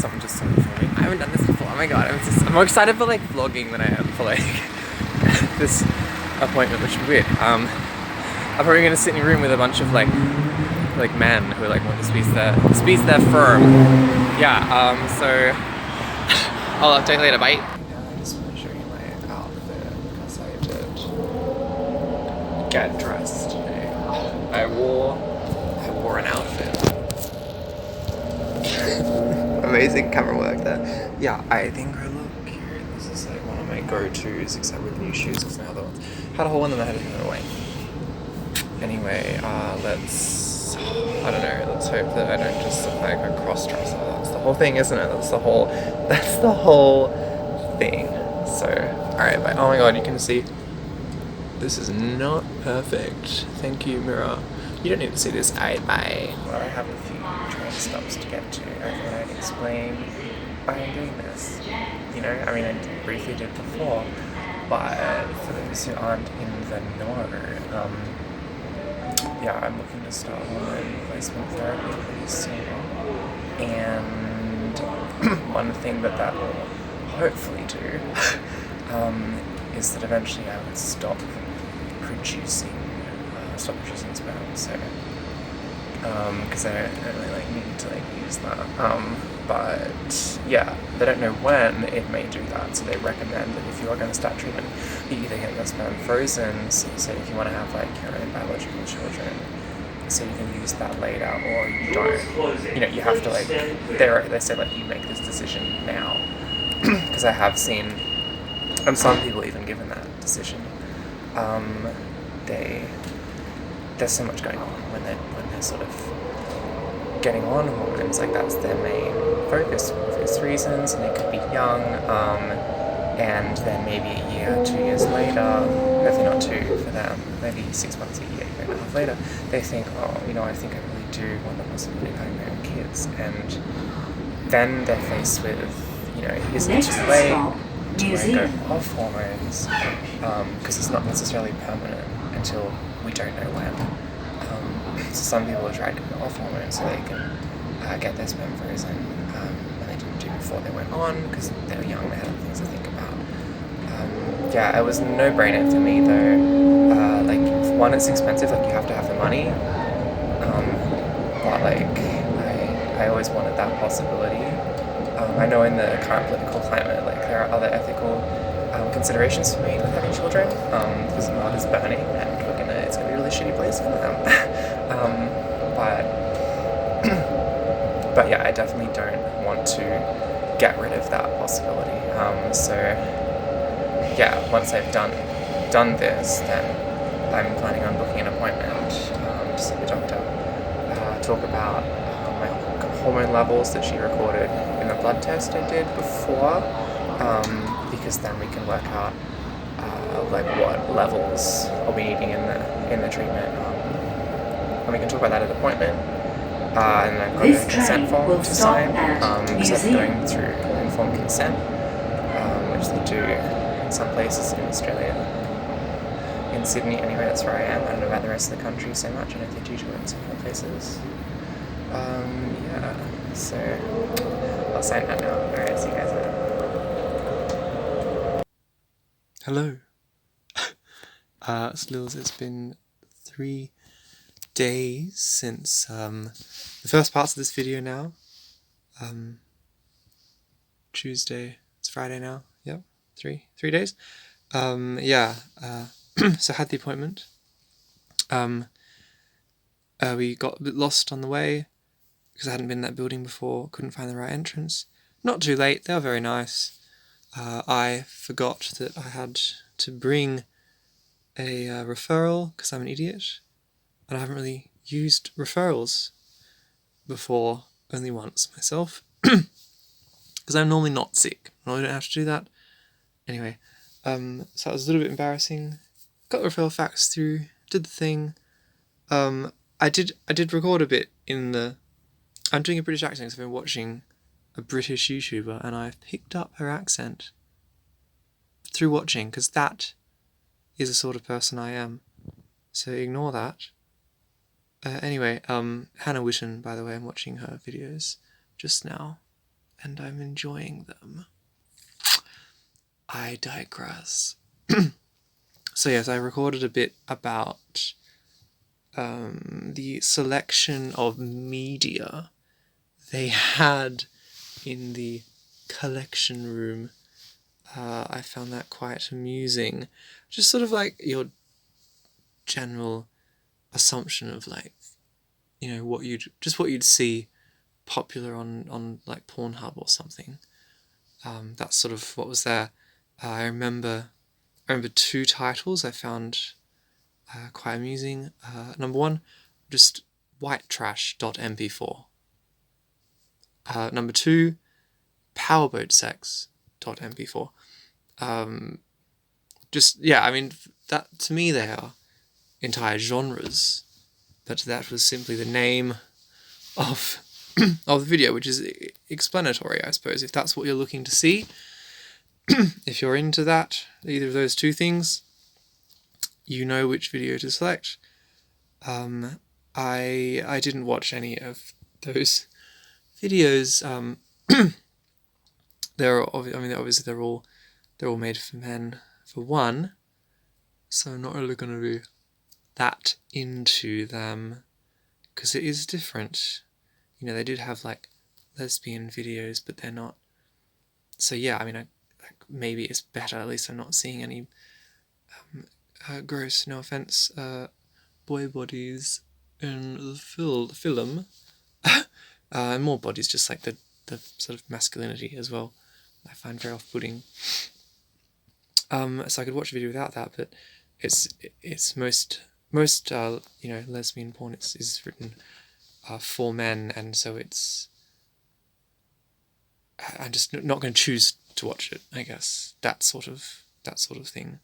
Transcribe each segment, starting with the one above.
someone just started filming. I haven't done this before. Oh my god, I'm more excited for like vlogging than I am for like this appointment, which is weird. I'm probably gonna sit in a room with a bunch of like men who like want to squeeze their firm. Yeah. So I'll update later. Bye. I just want to show you my outfit because I did get dressed today. I wore an outfit. Amazing camera work there. Yeah, I think I look cute. This is like one of my go-tos, except with new shoes because my other ones had a hole in them. I had to throw it away. Anyway, let's hope that I don't just look like a cross-dresser. That's the whole thing, isn't it? That's the whole thing. So, alright, but oh my god, you can see this is not perfect. Thank you, mirror. You don't need to see this. Alright, bye. Well, I have a few train stops to get to. I thought I'd explain why I'm doing this. You know, I mean, I briefly did before, but for those who aren't in the know, yeah, I'm looking to start hormone replacement therapy pretty soon. And one thing that will hopefully do is that eventually I would stop producing sperm. So, because I don't really like need to like use that. But yeah, they don't know when it may do that. So they recommend that if you are going to start treatment, you either get your sperm frozen, so if you want to have like your own biological children, so you can use that later, or you don't. You know, you have to like, they say like you make this decision now, because I have seen, and some people even given that decision, there's so much going on when they're sort of getting on hormones, like that's their main focus for obvious reasons, and they could be young, and then maybe a year, 2 years later, hopefully not 2 for them, maybe 6 months, a year and a half later, they think, oh, you know, I think I really do want the possibility of having my own kids, and then they're faced with, you know, is it too late? Do I go off hormones? Because it's not necessarily permanent until we don't know when. So some people have tried to go off hormones so they can get their sperm frozen, and they didn't do before they went on because they were young, they had other things to think about. Yeah, it was a no-brainer for me though. Like, one, it's expensive, like you have to have the money, but like I always wanted that possibility. I know in the current political climate, like there are other ethical considerations for me with having children, because the world is burning and it's gonna be a really shitty place for them. But yeah, I definitely don't want to get rid of that possibility. So yeah, once I've done this, then I'm planning on booking an appointment to see the doctor, talk about my hormone levels that she recorded in the blood test I did before, because then we can work out like what levels I'll be needing in the treatment, and we can talk about that at the appointment. And I've got a consent form to sign, because I'm going through informed consent, which they do in some places in Australia. In Sydney, anyway, that's where I am. I don't know about the rest of the country so much. I know if they do it in some other places. Yeah, so I'll sign that now. Alright, see you guys later. Hello. Stills, it's been 3 days since the first parts of this video now. Tuesday, it's Friday now. Yep, 3 days. Yeah. So I had the appointment. We got a bit lost on the way because I hadn't been in that building before. Couldn't find the right entrance. Not too late. They were very nice. I forgot that I had to bring a referral because I'm an idiot. And I haven't really used referrals before, only once myself, because I'm normally not sick. I normally don't have to do that. Anyway, so that was a little bit embarrassing. Got the referral fax through, did the thing. I did record a bit in the... I'm doing a British accent because I've been watching a British YouTuber and I've picked up her accent through watching, because that is the sort of person I am. So ignore that. Anyway, Hannah Witten, by the way, I'm watching her videos just now. and I'm enjoying them. I digress. So yes, I recorded a bit about the selection of media they had in the collection room. I found that quite amusing. Just sort of like your general assumption of like, what you'd see popular on like Pornhub or something. That's sort of what was there. I remember 2 titles I found quite amusing. Number 1, just whitetrash.mp4. Number 2, powerboatsex.mp4. That to me they are entire genres, but that was simply the name of of the video, which is explanatory, I suppose, if that's what you're looking to see. If you're into that, either of those 2 things, you know which video to select. I didn't watch any of those videos. Obviously they're all made for men, for one, so I'm not really going to be that into them, because it is different. They did have like lesbian videos, but they're not. So yeah, maybe it's better. At least I'm not seeing any gross, no offense, boy bodies in the film. And more bodies, just like the sort of masculinity as well, I find very off-putting. So I could watch a video without that, but it's most lesbian porn is written for men, and so I'm just not going to choose to watch it, I guess. That sort of thing.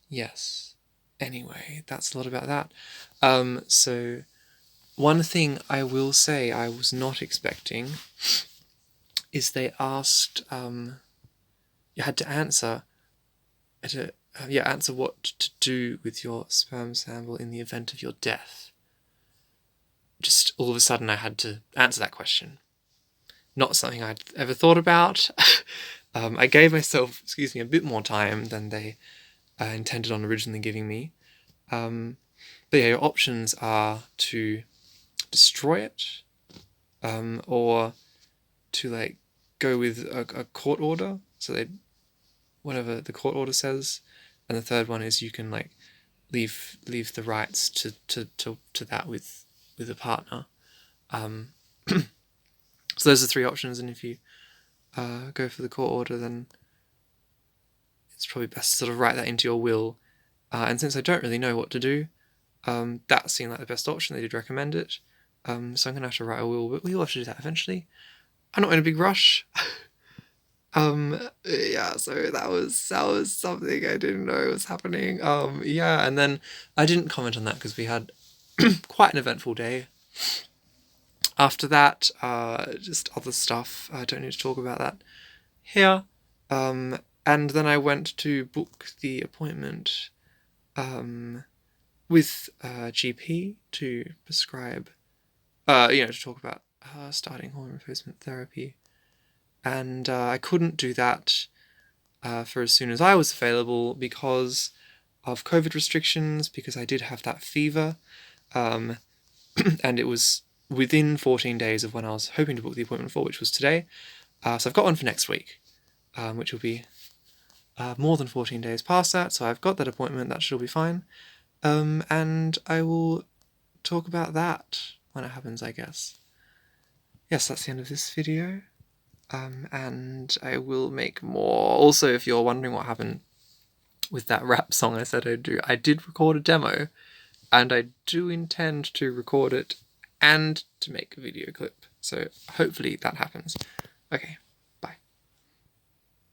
Yes. Anyway, that's a lot about that. So one thing I will say I was not expecting is they asked, you had to answer what to do with your sperm sample in the event of your death. Just all of a sudden I had to answer that question. Not something I'd ever thought about. I gave myself, a bit more time than they intended on originally giving me. But yeah, your options are to destroy it, or to go with a court order. So whatever the court order says, and the third one is you can leave the rights to that with a partner. So those are 3 options, and if you go for the court order, then it's probably best to sort of write that into your will. And since I don't really know what to do, that seemed like the best option. They did recommend it. So I'm going to have to write a will, but we will have to do that eventually. I'm not in a big rush. Yeah, so that was something I didn't know was happening. Yeah, and then I didn't comment on that because we had quite an eventful day. After that, just other stuff. I don't need to talk about that here. And then I went to book the appointment with a GP to prescribe, to talk about starting hormone replacement therapy. And I couldn't do that for as soon as I was available because of COVID restrictions, because I did have that fever, and it was within 14 days of when I was hoping to book the appointment for, which was today. So I've got one for next week, which will be more than 14 days past that, so I've got that appointment. That should be fine. And I will talk about that when it happens, I guess. Yes, that's the end of this video. And I will make more. Also, if you're wondering what happened with that rap song I said I'd do, I did record a demo, and I do intend to record it and to make a video clip. So hopefully that happens. Okay.